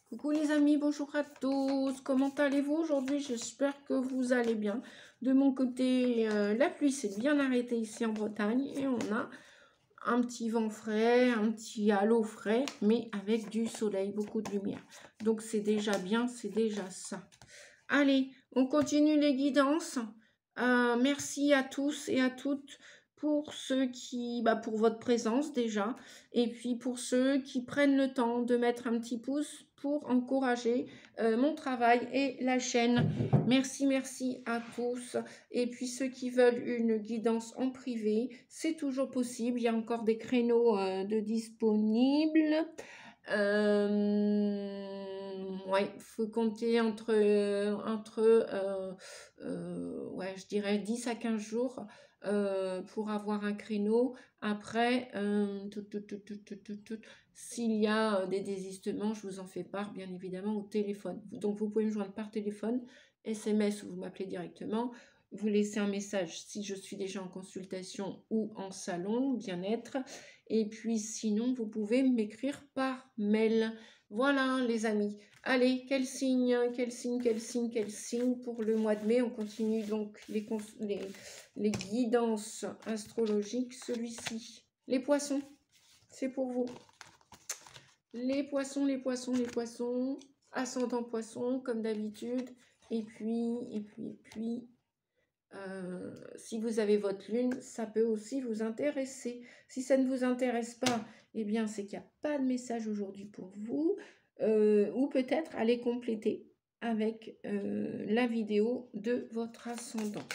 Coucou les amis, bonjour à tous. Comment allez-vous aujourd'hui? J'espère que vous allez bien. De mon côté, la pluie s'est bien arrêtée ici en Bretagne et on a un petit vent frais, un petit halo frais, mais avec du soleil, beaucoup de lumière. Donc c'est déjà bien, c'est déjà ça. Allez, on continue les guidances. Merci à tous et à toutes pour ceux qui, pour votre présence déjà, et puis pour ceux qui prennent le temps de mettre un petit pouce pour encourager mon travail et la chaîne. Merci, merci à tous. Et puis ceux qui veulent une guidance en privé, c'est toujours possible. Il y a encore des créneaux de disponibles. Ouais, faut compter ouais, je dirais 10 à 15 jours pour avoir un créneau. Après, s'il y a des désistements, je vous en fais part, bien évidemment, au téléphone. Donc, vous pouvez me joindre par téléphone, SMS ou vous m'appelez directement. Vous laissez un message si je suis déjà en consultation ou en salon bien-être. Et puis sinon, vous pouvez m'écrire par mail. Voilà les amis. Allez, quel signe pour le mois de mai. On continue donc les guidances astrologiques. Celui-ci. Les poissons, c'est pour vous. Les poissons. Ascendant poisson, comme d'habitude. Et puis... si vous avez votre lune, ça peut aussi vous intéresser. Si ça ne vous intéresse pas, eh bien, c'est qu'il n'y a pas de message aujourd'hui pour vous. Ou peut-être aller compléter avec la vidéo de votre ascendant.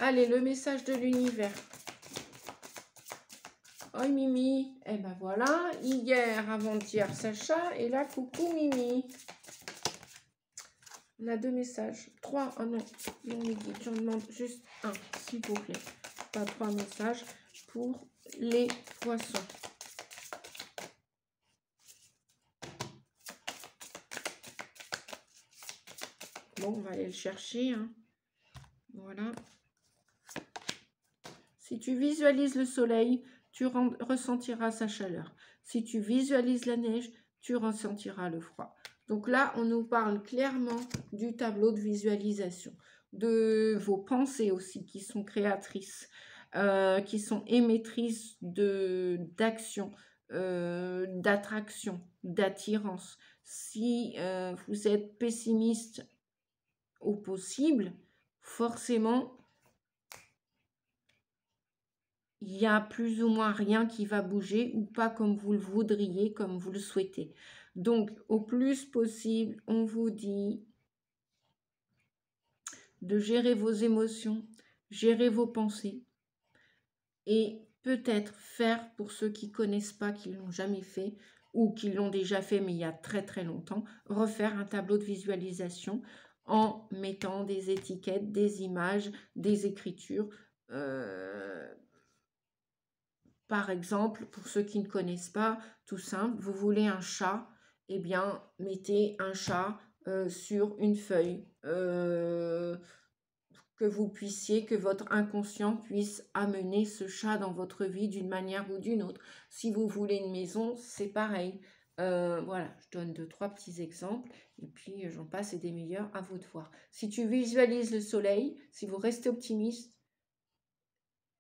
Allez, le message de l'univers. Oh Mimi, eh ben voilà, hier, avant-hier, Sacha, et là, coucou Mimi. On a 2 messages. 3. Ah non, j'en demande juste un, s'il vous plaît. Pas 3 messages pour les poissons. Bon, on va aller le chercher. Hein. Voilà. Si tu visualises le soleil, tu ressentiras sa chaleur. Si tu visualises la neige, tu ressentiras le froid. Donc là, on nous parle clairement du tableau de visualisation, de vos pensées aussi qui sont créatrices, qui sont émettrices d'action, d'attraction, d'attirance. Si vous êtes pessimiste au possible, forcément, il y a plus ou moins rien qui va bouger ou pas comme vous le voudriez, comme vous le souhaitez. Donc, au plus possible, on vous dit de gérer vos émotions, gérer vos pensées et peut-être faire, pour ceux qui ne connaissent pas, qui ne l'ont jamais fait ou qui l'ont déjà fait mais il y a très très longtemps, refaire un tableau de visualisation en mettant des étiquettes, des images, des écritures. Par exemple, pour ceux qui ne connaissent pas, tout simple, vous voulez un chat, eh bien, mettez un chat sur une feuille, que vous puissiez, que votre inconscient puisse amener ce chat dans votre vie d'une manière ou d'une autre. Si vous voulez une maison, c'est pareil. Voilà, je donne 2-3 petits exemples et puis j'en passe et des meilleurs, à vous de voir. Si tu visualises le soleil, si vous restez optimiste,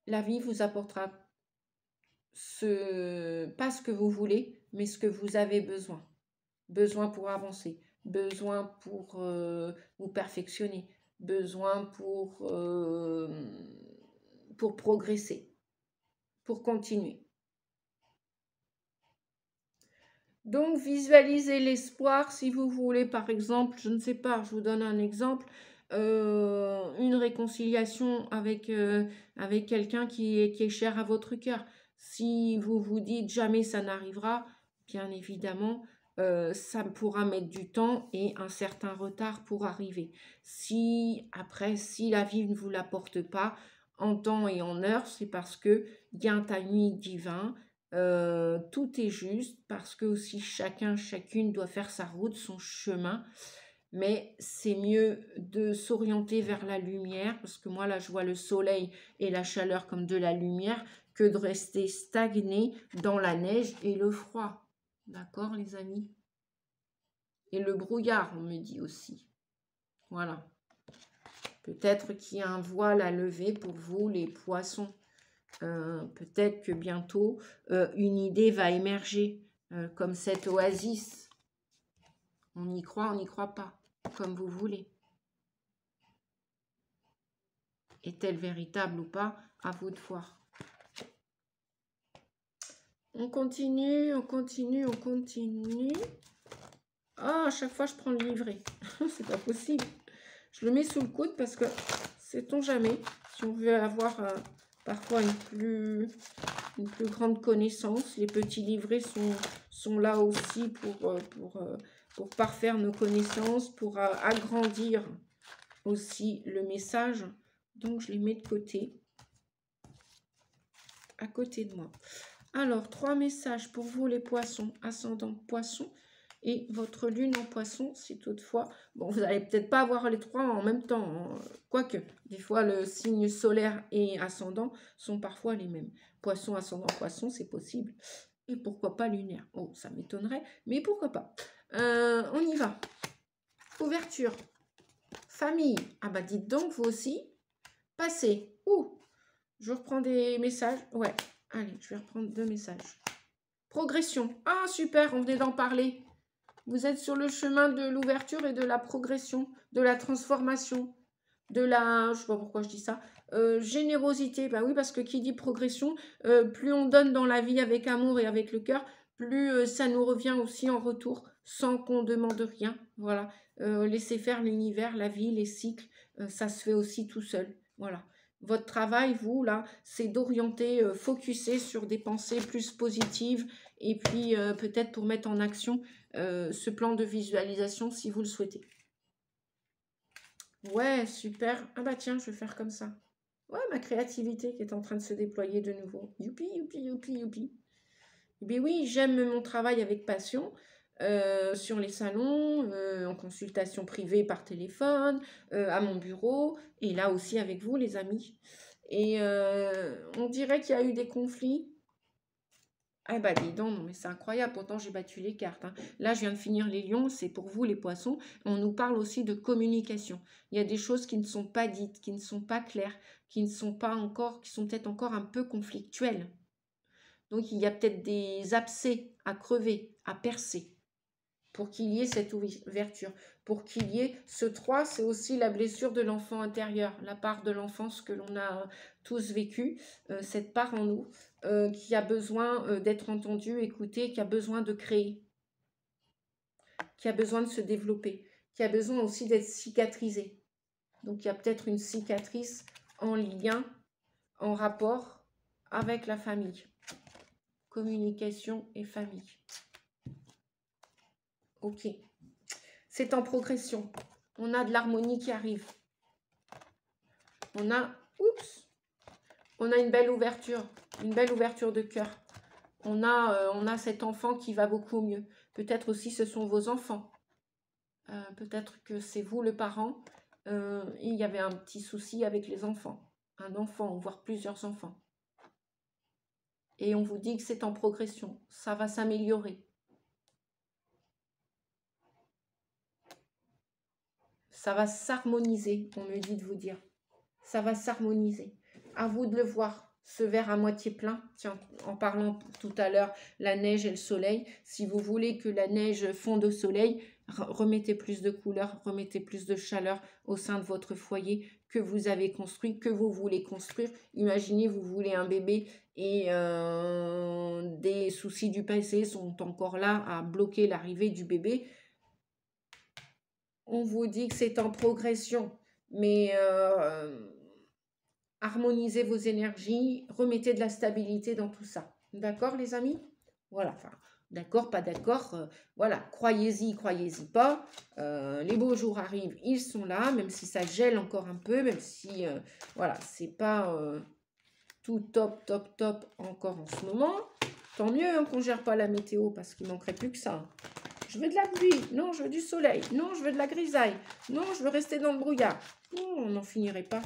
la vie vous apportera pas ce que vous voulez, mais ce que vous avez besoin. Besoin pour avancer, besoin pour vous perfectionner, besoin pour progresser, pour continuer. Donc, visualisez l'espoir si vous voulez, par exemple, je ne sais pas, je vous donne un exemple, une réconciliation avec quelqu'un qui est cher à votre cœur. Si vous vous dites jamais ça n'arrivera, bien évidemment, ça pourra mettre du temps et un certain retard pour arriver. Si la vie ne vous l'apporte pas en temps et en heure, c'est parce qu'il y a un timing divin. Tout est juste parce que aussi chacune doit faire sa route, son chemin. Mais c'est mieux de s'orienter vers la lumière, parce que moi là je vois le soleil et la chaleur comme de la lumière, que de rester stagné dans la neige et le froid. D'accord les amis? Et le brouillard, on me dit aussi. Voilà. Peut-être qu'il y a un voile à lever pour vous, les poissons. Peut-être que bientôt, une idée va émerger, comme cette oasis. On y croit, on n'y croit pas, comme vous voulez. Est-elle véritable ou pas? À vous de voir. On continue, on continue, on continue. Ah, à chaque fois, je prends le livret. C'est pas possible. Je le mets sous le coude parce que, sait-on jamais, si on veut avoir parfois une plus grande connaissance, les petits livrets sont là aussi pour parfaire nos connaissances, pour agrandir aussi le message. Donc, je les mets de côté, à côté de moi. Alors, 3 messages pour vous, les poissons, ascendant poisson. Et votre lune en poisson, si toutefois, bon, vous n'allez peut-être pas avoir les 3 en même temps, hein. Quoique, des fois, le signe solaire et ascendant sont parfois les mêmes. Poisson, ascendant, poisson, c'est possible. Et pourquoi pas lunaire? Oh, ça m'étonnerait, mais pourquoi pas. On y va. Ouverture. Famille. Ah bah dites donc, vous aussi. Passé. Ouh, je reprends des messages. Ouais, allez, je vais reprendre 2 messages. Progression. Ah, super, on venait d'en parler. Vous êtes sur le chemin de l'ouverture et de la progression, de la transformation, de la... Je ne sais pas pourquoi je dis ça. Générosité. Bah oui, parce que qui dit progression, plus on donne dans la vie avec amour et avec le cœur, plus ça nous revient aussi en retour, sans qu'on demande rien. Voilà. Laissez faire l'univers, la vie, les cycles, ça se fait aussi tout seul. Voilà. Votre travail, vous, là, c'est d'orienter, focuser sur des pensées plus positives et puis peut-être pour mettre en action ce plan de visualisation si vous le souhaitez. Ouais, super. Ah bah tiens, je vais faire comme ça. Ouais, ma créativité qui est en train de se déployer de nouveau. Youpi, youpi, youpi, youpi. Eh bien oui, j'aime mon travail avec passion. Sur les salons, en consultation privée par téléphone, à mon bureau, et là aussi avec vous les amis. Et on dirait qu'il y a eu des conflits. Ah bah dis donc, non, mais c'est incroyable, pourtant j'ai battu les cartes, hein. Là je viens de finir les lions, c'est pour vous les poissons. On nous parle aussi de communication. Il y a des choses qui ne sont pas dites, qui ne sont pas claires, qui ne sont pas encore, qui sont peut-être encore un peu conflictuelles. Donc il y a peut-être des abcès à crever, à percer, pour qu'il y ait cette ouverture, pour qu'il y ait ce 3, c'est aussi la blessure de l'enfant intérieur, la part de l'enfance que l'on a tous vécue, cette part en nous qui a besoin d'être entendue, écoutée, qui a besoin de créer, qui a besoin de se développer, qui a besoin aussi d'être cicatrisée. Donc il y a peut-être une cicatrice en lien, en rapport avec la famille. Communication et famille. Ok. C'est en progression. On a de l'harmonie qui arrive. On a... Oups. On a une belle ouverture de cœur. On a cet enfant qui va beaucoup mieux. Peut-être aussi ce sont vos enfants. Peut-être que c'est vous le parent. Il y avait un petit souci avec les enfants. Un enfant, voire plusieurs enfants. Et on vous dit que c'est en progression. Ça va s'améliorer. Ça va s'harmoniser, on me dit de vous dire. Ça va s'harmoniser. À vous de le voir, ce verre à moitié plein. Tiens, en parlant tout à l'heure, la neige et le soleil. Si vous voulez que la neige fonde au soleil, remettez plus de couleurs, remettez plus de chaleur au sein de votre foyer que vous avez construit, que vous voulez construire. Imaginez, vous voulez un bébé et des soucis du passé sont encore là à bloquer l'arrivée du bébé. On vous dit que c'est en progression, mais harmonisez vos énergies, remettez de la stabilité dans tout ça. D'accord, les amis? Voilà, enfin, d'accord, pas d'accord, voilà, croyez-y, croyez-y pas. Les beaux jours arrivent, ils sont là, même si ça gèle encore un peu, même si, voilà, c'est pas tout top, top, top encore en ce moment. Tant mieux hein, qu'on ne gère pas la météo, parce qu'il manquerait plus que ça. Je veux de la pluie, non, je veux du soleil, non, je veux de la grisaille, non, je veux rester dans le brouillard. Non, on n'en finirait pas.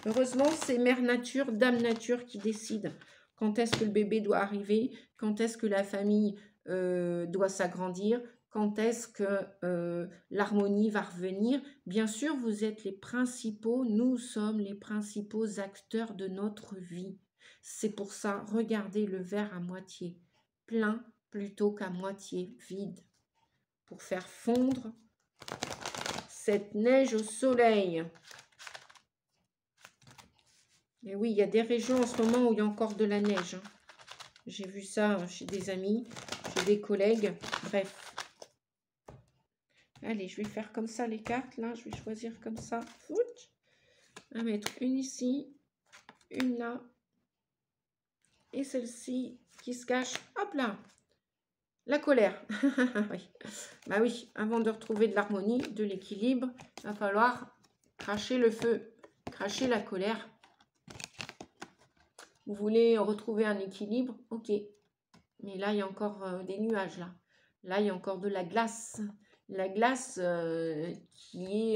Heureusement, c'est Mère Nature, Dame Nature qui décide quand est-ce que le bébé doit arriver, quand est-ce que la famille doit s'agrandir, quand est-ce que l'harmonie va revenir. Bien sûr, vous êtes les principaux, nous sommes les principaux acteurs de notre vie. C'est pour ça, regardez le verre à moitié plein plutôt qu'à moitié vide, pour faire fondre cette neige au soleil. Et oui, il y a des régions en ce moment où il y a encore de la neige. Hein. J'ai vu ça chez des amis, chez des collègues, bref. Allez, je vais faire comme ça les cartes, là, je vais choisir comme ça. Je vais mettre une ici, une là, et celle-ci qui se cache, hop là, la colère. Oui. Bah oui, avant de retrouver de l'harmonie, de l'équilibre, il va falloir cracher le feu, cracher la colère. Vous voulez retrouver un équilibre, ok. Mais là, il y a encore des nuages, là. Là, il y a encore de la glace. La glace qui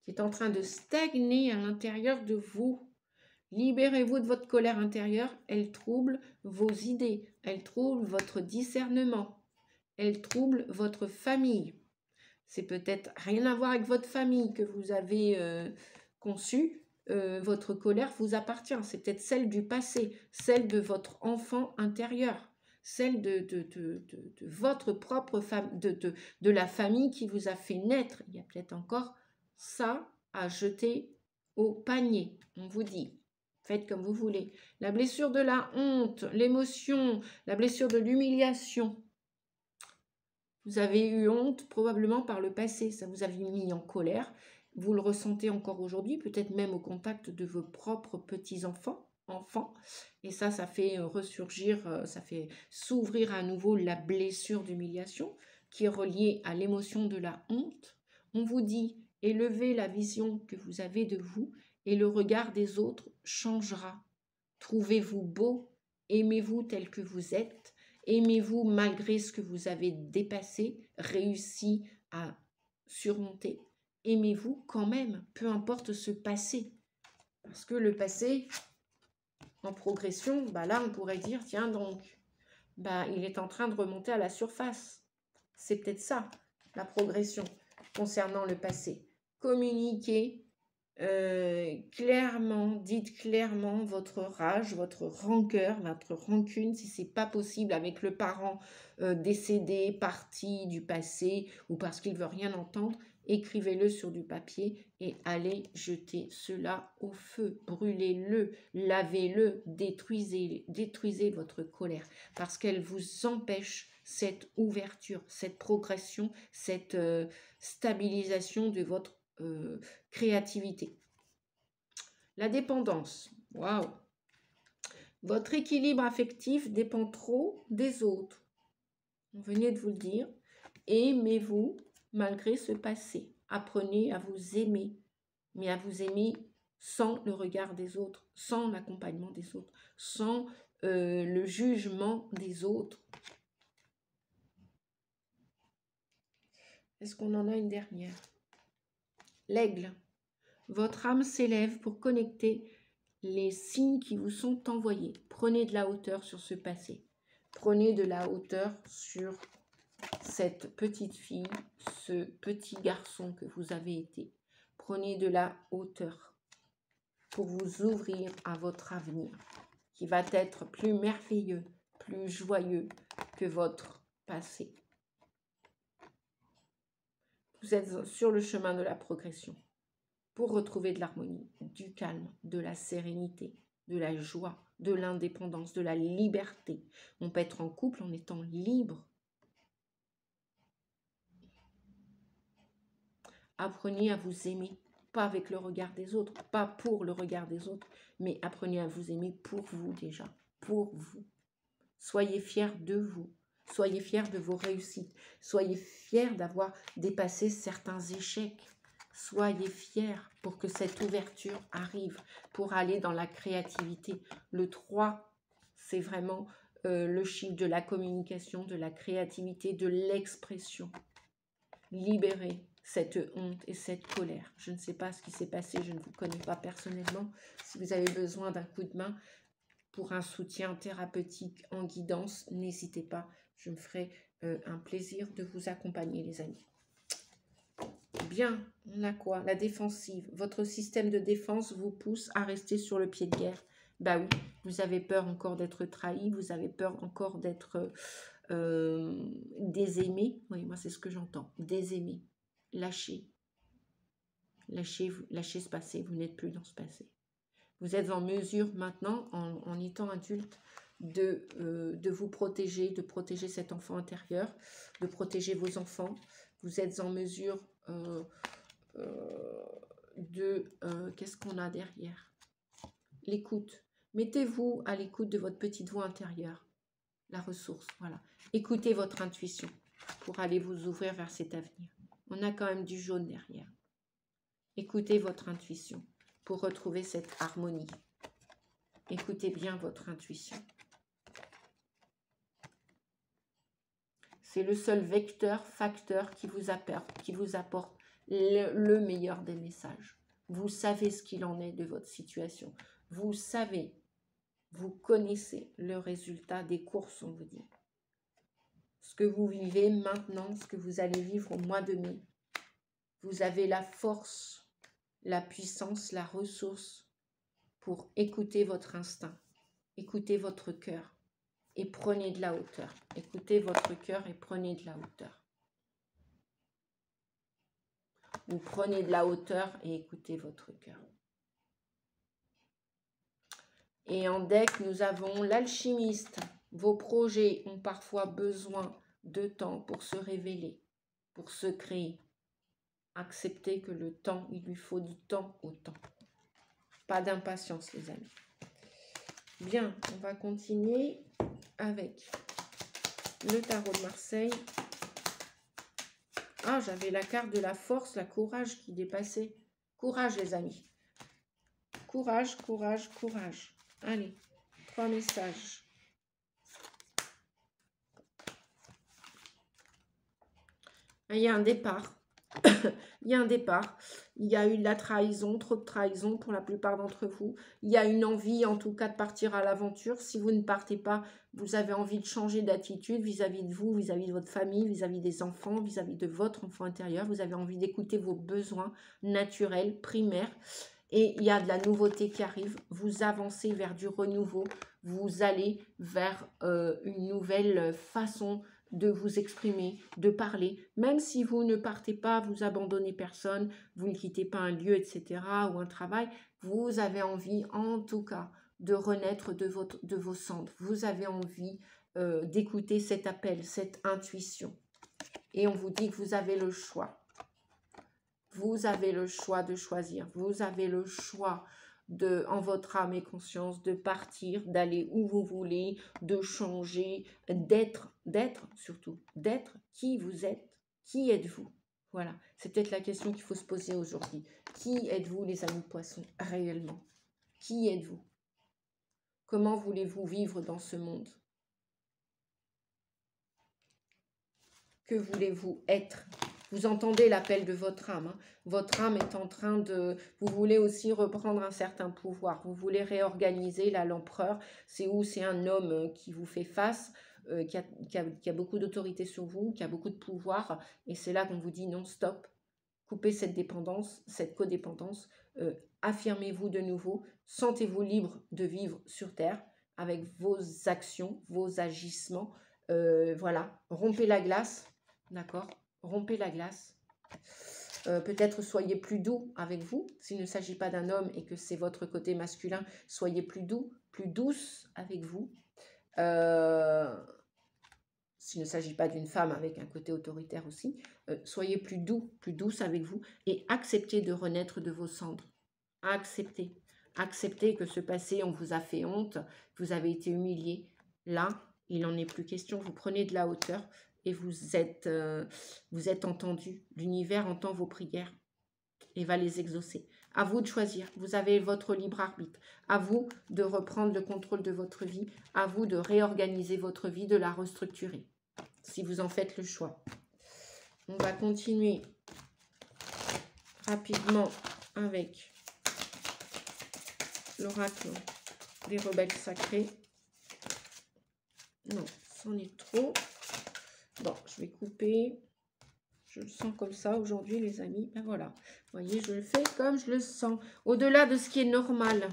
est en train de stagner à l'intérieur de vous. Libérez-vous de votre colère intérieure. Elle trouble vos idées. Elle trouble votre discernement. Elle trouble votre famille. C'est peut-être rien à voir avec votre famille que vous avez conçue. Votre colère vous appartient. C'est peut-être celle du passé, celle de votre enfant intérieur, celle de votre propre femme, de la famille qui vous a fait naître. Il y a peut-être encore ça à jeter au panier. On vous dit, faites comme vous voulez. La blessure de la honte, l'émotion, la blessure de l'humiliation. Vous avez eu honte probablement par le passé, ça vous avait mis en colère. Vous le ressentez encore aujourd'hui, peut-être même au contact de vos propres petits-enfants. Et ça fait ressurgir, ça fait s'ouvrir à nouveau la blessure d'humiliation qui est reliée à l'émotion de la honte. On vous dit, élevez la vision que vous avez de vous et le regard des autres changera. Trouvez-vous beau, aimez-vous tel que vous êtes. Aimez-vous malgré ce que vous avez dépassé, réussi à surmonter. Aimez-vous quand même, peu importe ce passé. Parce que le passé, en progression, bah là on pourrait dire, tiens donc, bah, il est en train de remonter à la surface. C'est peut-être ça, la progression concernant le passé. Communiquez clairement, dites clairement votre rage, votre rancœur, votre rancune, si c'est pas possible avec le parent décédé, parti du passé ou parce qu'il veut rien entendre, écrivez-le sur du papier et allez jeter cela au feu, brûlez-le, lavez-le, détruisez votre colère parce qu'elle vous empêche cette ouverture, cette progression, cette stabilisation de votre créativité. La dépendance. Waouh! Votre équilibre affectif dépend trop des autres. On venait de vous le dire. Aimez-vous malgré ce passé. Apprenez à vous aimer, mais à vous aimer sans le regard des autres, sans l'accompagnement des autres, sans le jugement des autres. Est-ce qu'on en a une dernière? L'aigle. Votre âme s'élève pour connecter les signes qui vous sont envoyés. Prenez de la hauteur sur ce passé. Prenez de la hauteur sur cette petite fille, ce petit garçon que vous avez été. Prenez de la hauteur pour vous ouvrir à votre avenir qui va être plus merveilleux, plus joyeux que votre passé. Vous êtes sur le chemin de la progression pour retrouver de l'harmonie, du calme, de la sérénité, de la joie, de l'indépendance, de la liberté. On peut être en couple en étant libre. Apprenez à vous aimer, pas avec le regard des autres, pas pour le regard des autres, mais apprenez à vous aimer pour vous déjà, pour vous. Soyez fiers de vous, soyez fiers de vos réussites, soyez fiers d'avoir dépassé certains échecs. Soyez fiers pour que cette ouverture arrive, pour aller dans la créativité. Le 3, c'est vraiment le chiffre de la communication, de la créativité, de l'expression. Libérez cette honte et cette colère. Je ne sais pas ce qui s'est passé, je ne vous connais pas personnellement. Si vous avez besoin d'un coup de main pour un soutien thérapeutique en guidance, n'hésitez pas. Je me ferai un plaisir de vous accompagner, les amis. Bien, on a quoi? La défensive. Votre système de défense vous pousse à rester sur le pied de guerre. Bah oui, vous avez peur encore d'être trahi, vous avez peur encore d'être désaimé. Oui, moi c'est ce que j'entends. Désaimé. Lâchez. Lâchez ce passé, vous n'êtes plus dans ce passé. Vous êtes en mesure maintenant, en étant adulte, de vous protéger, de protéger cet enfant intérieur, de protéger vos enfants. Vous êtes en mesure qu'est-ce qu'on a derrière? L'écoute. Mettez-vous à l'écoute de votre petite voix intérieure. La ressource, voilà. Écoutez votre intuition pour aller vous ouvrir vers cet avenir. On a quand même du jaune derrière. Écoutez votre intuition pour retrouver cette harmonie. Écoutez bien votre intuition. C'est le seul facteur qui vous apporte le meilleur des messages. Vous savez ce qu'il en est de votre situation. Vous savez, vous connaissez le résultat des courses, on vous dit. Ce que vous vivez maintenant, ce que vous allez vivre au mois de mai. Vous avez la force, la puissance, la ressource pour écouter votre instinct, écouter votre cœur et prenez de la hauteur. Écoutez votre cœur et prenez de la hauteur. Vous prenez de la hauteur et écoutez votre cœur. Et en deck, nous avons l'alchimiste. Vos projets ont parfois besoin de temps pour se révéler, pour se créer. Acceptez que le temps, il lui faut du temps au temps. Pas d'impatience, les amis. Bien, on va continuer avec le tarot de Marseille. Ah, j'avais la carte de la force, la courage qui dépassait. Courage, les amis. Courage, courage, courage. Allez, 3 messages. Il y a un départ. Il y a un départ. Il y a eu de la trahison, trop de trahison pour la plupart d'entre vous. Il y a une envie, en tout cas, de partir à l'aventure. Si vous ne partez pas, vous avez envie de changer d'attitude vis-à-vis de vous, vis-à-vis de votre famille, vis-à-vis des enfants, vis-à-vis de votre enfant intérieur. Vous avez envie d'écouter vos besoins naturels, primaires. Et il y a de la nouveauté qui arrive. Vous avancez vers du renouveau. Vous allez vers une nouvelle façon de vous exprimer, de parler. Même si vous ne partez pas, vous abandonnez personne, vous ne quittez pas un lieu, etc. ou un travail, vous avez envie, en tout cas, de renaître de vos cendres. Vous avez envie d'écouter cet appel, cette intuition. Et on vous dit que vous avez le choix. Vous avez le choix de choisir. Vous avez le choix en votre âme et conscience, de partir, d'aller où vous voulez, de changer, d'être surtout, d'être qui vous êtes, qui êtes-vous? Voilà, c'est peut-être la question qu'il faut se poser aujourd'hui. Qui êtes-vous, les amis poissons, réellement? Qui êtes-vous? Comment voulez-vous vivre dans ce monde? Que voulez-vous être? Vous entendez l'appel de votre âme. Hein. Votre âme est en train de... Vous voulez aussi reprendre un certain pouvoir. Vous voulez réorganiser l'empereur. C'est où c'est un homme qui vous fait face, qui a beaucoup d'autorité sur vous, qui a beaucoup de pouvoir. Et c'est là qu'on vous dit non, stop. Coupez cette dépendance, cette codépendance. Affirmez-vous de nouveau. Sentez-vous libre de vivre sur Terre avec vos actions, vos agissements. Voilà, rompez la glace. D'accord? Rompez la glace. Peut-être soyez plus doux avec vous. S'il ne s'agit pas d'un homme et que c'est votre côté masculin, soyez plus doux, plus douce avec vous. S'il ne s'agit pas d'une femme avec un côté autoritaire aussi, soyez plus doux, plus douce avec vous et acceptez de renaître de vos cendres. Acceptez. Acceptez que ce passé, on vous a fait honte, vous avez été humilié. Là, il n'en est plus question. Vous prenez de la hauteur et vous êtes entendu. L'univers entend vos prières et va les exaucer. À vous de choisir. Vous avez votre libre arbitre. À vous de reprendre le contrôle de votre vie. À vous de réorganiser votre vie, de la restructurer. Si vous en faites le choix. On va continuer rapidement avec l'oracle des rebelles sacrés. Non, c'en est trop. je vais couper. Je le sens comme ça aujourd'hui, les amis. Ben voilà. Vous voyez, je le fais comme je le sens. Au-delà de ce qui est normal.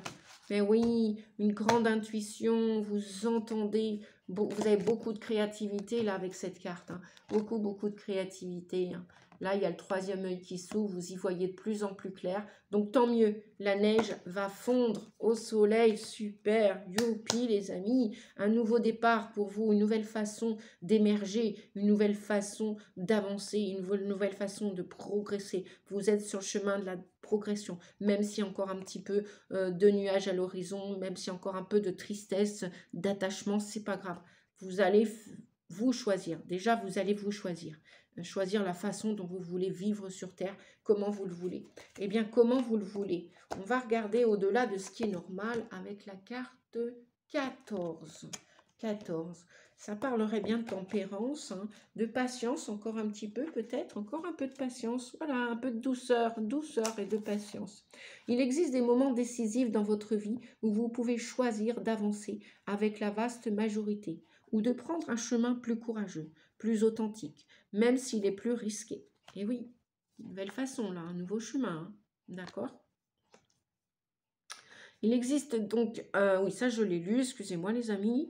Mais oui, une grande intuition. Vous entendez. Vous avez beaucoup de créativité là avec cette carte. Hein. Beaucoup de créativité. Hein. Là, il y a le troisième œil qui s'ouvre. Vous y voyez de plus en plus clair. Donc, tant mieux. La neige va fondre au soleil. Super. Youpi, les amis. Un nouveau départ pour vous. Une nouvelle façon d'émerger. Une nouvelle façon d'avancer. Une nouvelle façon de progresser. Vous êtes sur le chemin de la progression. Même s'il y a encore un petit peu de nuages à l'horizon. Même s'il y a encore un peu de tristesse, d'attachement. C'est pas grave. Vous allez vous choisir. Déjà, vous allez vous choisir. Choisir la façon dont vous voulez vivre sur Terre, comment vous le voulez. Eh bien, comment vous le voulez? On va regarder au-delà de ce qui est normal avec la carte 14. 14. Ça parlerait bien de tempérance, hein, de patience, encore un petit peu peut-être, encore un peu de patience. Voilà, un peu de douceur et de patience. Il existe des moments décisifs dans votre vie où vous pouvez choisir d'avancer avec la vaste majorité ou de prendre un chemin plus courageux, plus authentique, même s'il est plus risqué. Et oui, une nouvelle façon là, un nouveau chemin, hein, d'accord? Il existe donc, oui ça je l'ai lu, excusez-moi les amis,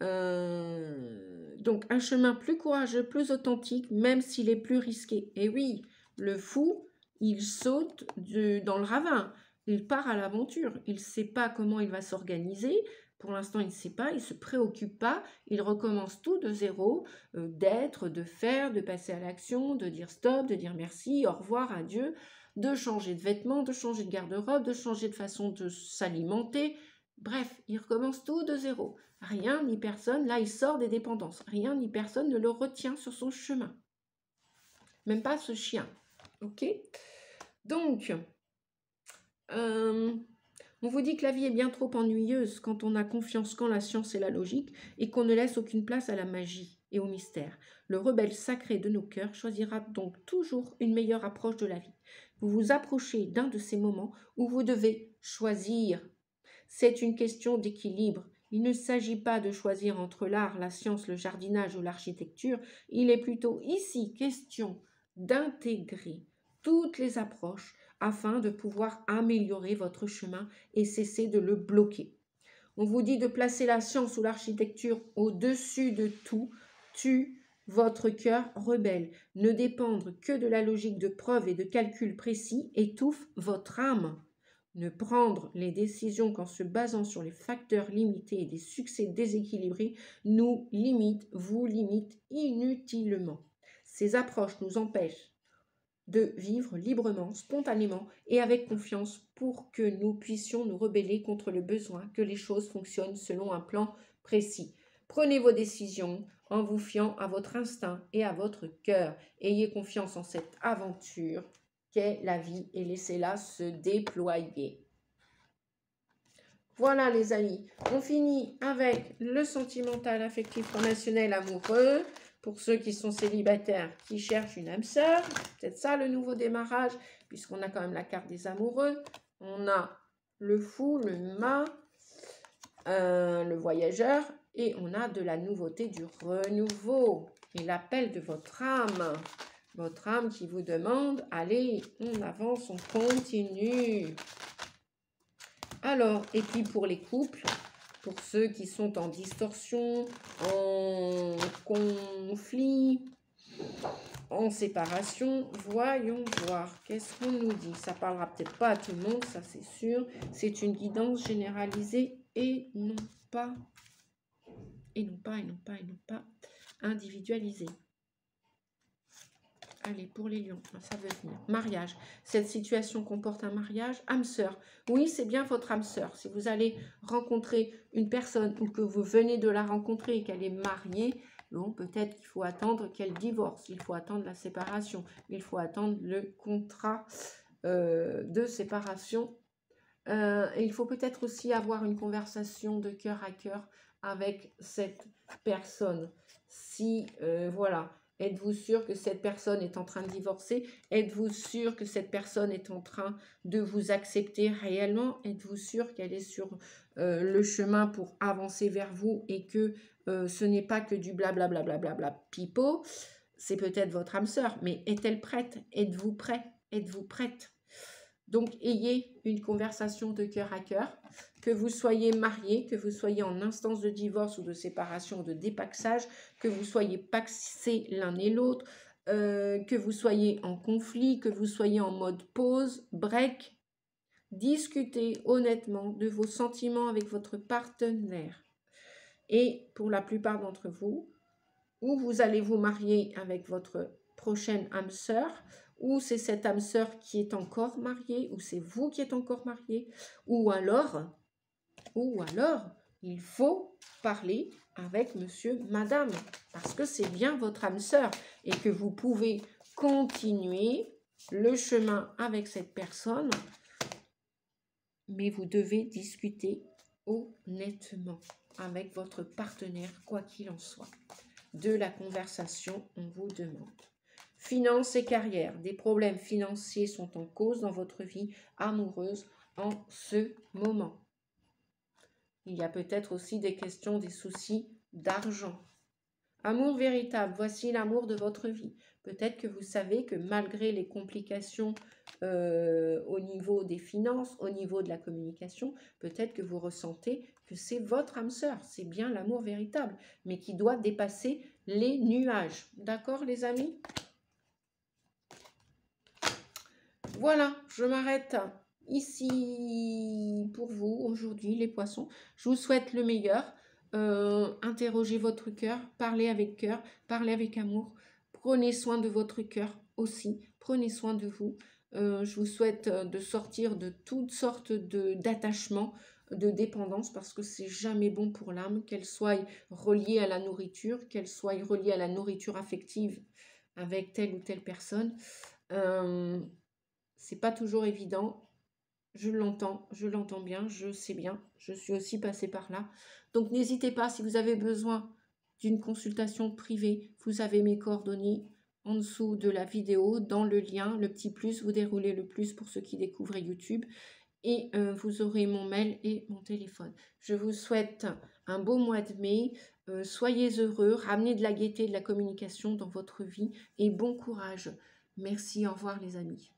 donc un chemin plus courageux, plus authentique, même s'il est plus risqué. Et oui, le fou, il saute dans le ravin, il part à l'aventure, il ne sait pas comment il va s'organiser, pour l'instant il ne sait pas, il ne se préoccupe pas, il recommence tout de zéro, d'être, de faire, de passer à l'action, de dire stop, de dire merci, au revoir, adieu, de changer de vêtements, de changer de garde-robe, de changer de façon de s'alimenter. Bref, il recommence tout de zéro. Rien ni personne, là il sort des dépendances. Rien ni personne ne le retient sur son chemin. Même pas ce chien. Ok? Donc, on vous dit que la vie est bien trop ennuyeuse quand on a confiance qu'en la science et la logique et qu'on ne laisse aucune place à la magie et au mystère. Le rebelle sacré de nos cœurs choisira donc toujours une meilleure approche de la vie. Vous vous approchez d'un de ces moments où vous devez choisir. C'est une question d'équilibre. Il ne s'agit pas de choisir entre l'art, la science, le jardinage ou l'architecture. Il est plutôt ici question d'intégrer toutes les approches afin de pouvoir améliorer votre chemin et cesser de le bloquer. On vous dit de placer la science ou l'architecture au-dessus de tout, tue votre cœur rebelle. Ne dépendre que de la logique de preuve et de calcul précis étouffe votre âme. Ne prendre les décisions qu'en se basant sur les facteurs limités et des succès déséquilibrés nous limite, vous limite inutilement. Ces approches nous empêchent de vivre librement, spontanément et avec confiance pour que nous puissions nous rebeller contre le besoin que les choses fonctionnent selon un plan précis. Prenez vos décisions en vous fiant à votre instinct et à votre cœur. Ayez confiance en cette aventure qu'est la vie et laissez-la se déployer. Voilà les amis, on finit avec le sentimental, affectif, relationnel, amoureux. Pour ceux qui sont célibataires, qui cherchent une âme sœur, peut-être ça le nouveau démarrage, puisqu'on a quand même la carte des amoureux. On a le fou, le mât, le voyageur, et on a de la nouveauté, du renouveau, et l'appel de votre âme. Votre âme qui vous demande, allez, on avance, on continue. Alors, et puis pour les couples, pour ceux qui sont en distorsion, en conflit, en séparation, voyons voir. Qu'est-ce qu'on nous dit? Ça parlera peut-être pas à tout le monde, ça c'est sûr. C'est une guidance généralisée et non pas individualisée. Allez, pour les lions, ça veut venir. Mariage. Cette situation comporte un mariage. Âme sœur. Oui, c'est bien votre âme sœur. Si vous allez rencontrer une personne ou que vous venez de la rencontrer et qu'elle est mariée, bon, peut-être qu'il faut attendre qu'elle divorce. Il faut attendre la séparation. Il faut attendre le contrat de séparation. Et il faut peut-être aussi avoir une conversation de cœur à cœur avec cette personne. Si, voilà... Êtes-vous sûr que cette personne est en train de divorcer? Êtes-vous sûr que cette personne est en train de vous accepter réellement? Êtes-vous sûr qu'elle est sur le chemin pour avancer vers vous et que ce n'est pas que du blablabla pipeau? c'est peut-être votre âme sœur, mais est-elle prête? Êtes-vous prêt? Êtes-vous prête? Donc, ayez une conversation de cœur à cœur. Que vous soyez marié, que vous soyez en instance de divorce ou de séparation ou de dépaxage, que vous soyez paxés l'un et l'autre, que vous soyez en conflit, que vous soyez en mode pause, break, discutez honnêtement de vos sentiments avec votre partenaire. Et pour la plupart d'entre vous, ou vous allez vous marier avec votre prochaine âme sœur, ou c'est cette âme sœur qui est encore mariée, ou c'est vous qui êtes encore marié, ou alors, il faut parler avec monsieur, madame, parce que c'est bien votre âme sœur et que vous pouvez continuer le chemin avec cette personne, mais vous devez discuter honnêtement avec votre partenaire, quoi qu'il en soit. De la conversation, on vous demande. Finances et carrière. Des problèmes financiers sont en cause dans votre vie amoureuse en ce moment. Il y a peut-être aussi des questions, des soucis d'argent. Amour véritable, voici l'amour de votre vie. Peut-être que vous savez que malgré les complications au niveau des finances, au niveau de la communication, peut-être que vous ressentez que c'est votre âme sœur, c'est bien l'amour véritable, mais qui doit dépasser les nuages. D'accord les amis? Voilà, je m'arrête ici pour vous aujourd'hui les poissons. Je vous souhaite le meilleur. Interrogez votre cœur, parlez avec amour. Prenez soin de votre cœur aussi, prenez soin de vous. Je vous souhaite de sortir de toutes sortes d'attachements, de dépendance, parce que c'est jamais bon pour l'âme, qu'elle soit reliée à la nourriture, qu'elle soit reliée à la nourriture affective avec telle ou telle personne. C'est pas toujours évident. Je l'entends bien, je sais bien, je suis aussi passée par là. Donc n'hésitez pas, si vous avez besoin d'une consultation privée, vous avez mes coordonnées en dessous de la vidéo, dans le lien, le petit plus, vous déroulez le plus pour ceux qui découvrent YouTube, et vous aurez mon mail et mon téléphone. Je vous souhaite un beau mois de mai, soyez heureux, ramenez de la gaieté, de la communication dans votre vie, et bon courage. Merci, au revoir les amis.